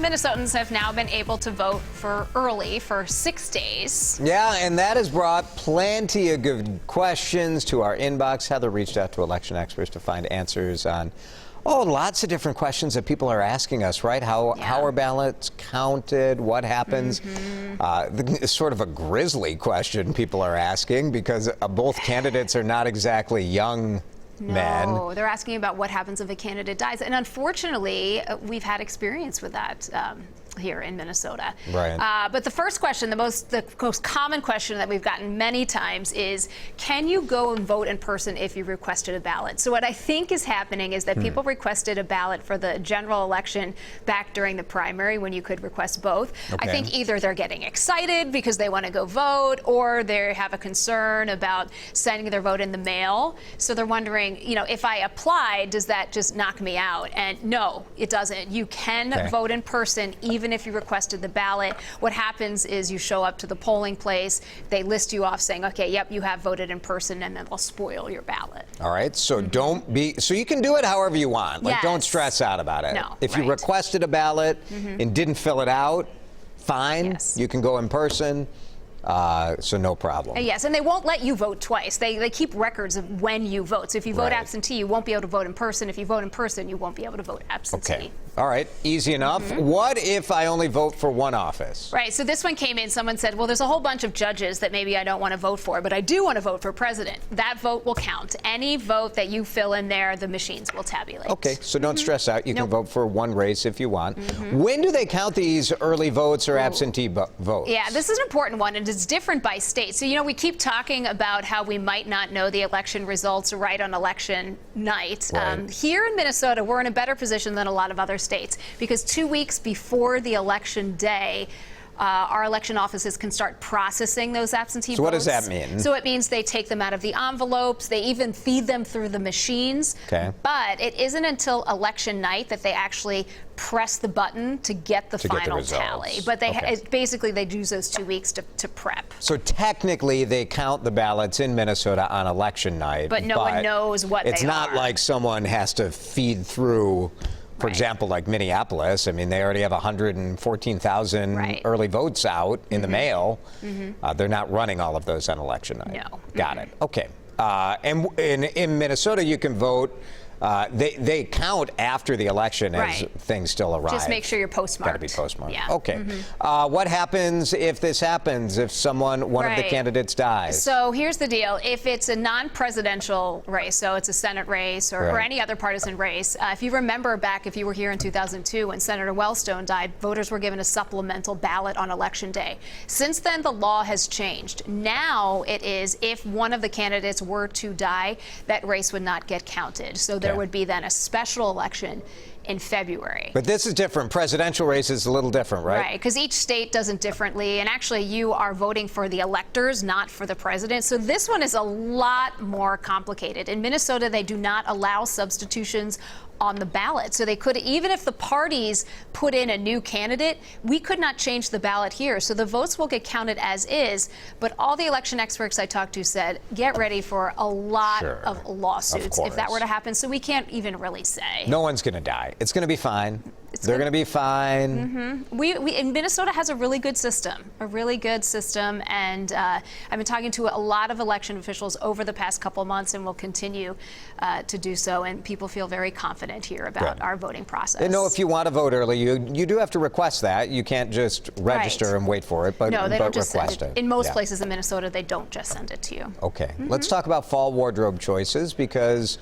Minnesotans have now been able to vote for early for 6 days. Yeah, and that has brought plenty of good questions to our inbox. Heather reached out to election experts to find answers on lots of different questions that people are asking us, right? How are ballots counted? What happens? It's sort of a grisly question people are asking because both candidates are not exactly young men. No, they're asking about what happens if a candidate dies. And unfortunately, we've had experience with that here in Minnesota. Right. But the first question, the most common question that we've gotten many times is, can you go and vote in person if you requested a ballot? So what I think is happening is that people requested a ballot for the general election back during the primary when you could request both. Okay. I think either they're getting excited because they want to go vote, or they have a concern about sending their vote in the mail. So they're wondering, you know, if I apply, does that just knock me out? And no, it doesn't. You can vote in person even if you requested the ballot. What happens is you show up to the polling place, they list you off saying, okay, yep, you have voted in person, and then they'll spoil your ballot. All right, so so you can do it however you want. Like, don't stress out about it. No, if you requested a ballot and didn't fill it out, fine, you can go in person. So no problem. Yes, and they won't let you vote twice. They keep records of when you vote. So if you vote absentee, you won't be able to vote in person. If you vote in person, you won't be able to vote absentee. Okay. All right. Easy enough. What if I only vote for one office? Right. So this one came in. Someone said, well, there's a whole bunch of judges that maybe I don't want to vote for, but I do want to vote for president. That vote will count. Any vote that you fill in there, the machines will tabulate. Okay. So don't stress out. You can vote for one race if you want. When do they count these early votes or absentee votes? Yeah, this is an important one, and it's different by state. So, you know, we keep talking about how we might not know the election results right on election night. Right. Here in Minnesota, we're in a better position than a lot of other states because 2 weeks before the election day, our election offices can start processing those absentee votes. So what does that mean? So it means they take them out of the envelopes. They even feed them through the machines. Okay. But it isn't until election night that they actually press the button to get the final tally. But basically they use those 2 weeks to prep. So technically they count the ballots in Minnesota on election night. But no one knows what they are. It's not like someone has to feed through. For example, like Minneapolis, I mean, they already have 114,000 early votes out in the mail. They're not running all of those on election night. No. Got it. Okay. And in Minnesota, you can vote. They count after the election as things still arrive. Just make sure you're postmarked. Got to be postmarked. Yeah. Okay. What happens if this happens? If one of the candidates dies? So here's the deal: if it's a non-presidential race, so it's a Senate race or any other partisan race, if you remember back, if you were here in 2002 when Senator Wellstone died, voters were given a supplemental ballot on election day. Since then, the law has changed. Now it is if one of the candidates were to die, that race would not get counted. So there would be then a special election in February. But this is different. Presidential race is a little different, right? Right, because each state does it differently. And actually, you are voting for the electors, not for the president. So this one is a lot more complicated. In Minnesota, they do not allow substitutions on the ballot. So they could, even if the parties put in a new candidate, we could not change the ballot here. So the votes will get counted as is. But all the election experts I talked to said, get ready for a lot of lawsuits if that were to happen. So we can't even really say. No one's going to die. It's going to be fine. They're going to be fine. We in Minnesota has a really good system, and I've been talking to a lot of election officials over the past couple of months, and will continue to do so. And people feel very confident here about our voting process. And no, if you want to vote early, you do have to request that. You can't just register and wait for it, but no, they don't just request send it. In most places in Minnesota, they don't just send it to you. Okay, let's talk about fall wardrobe choices because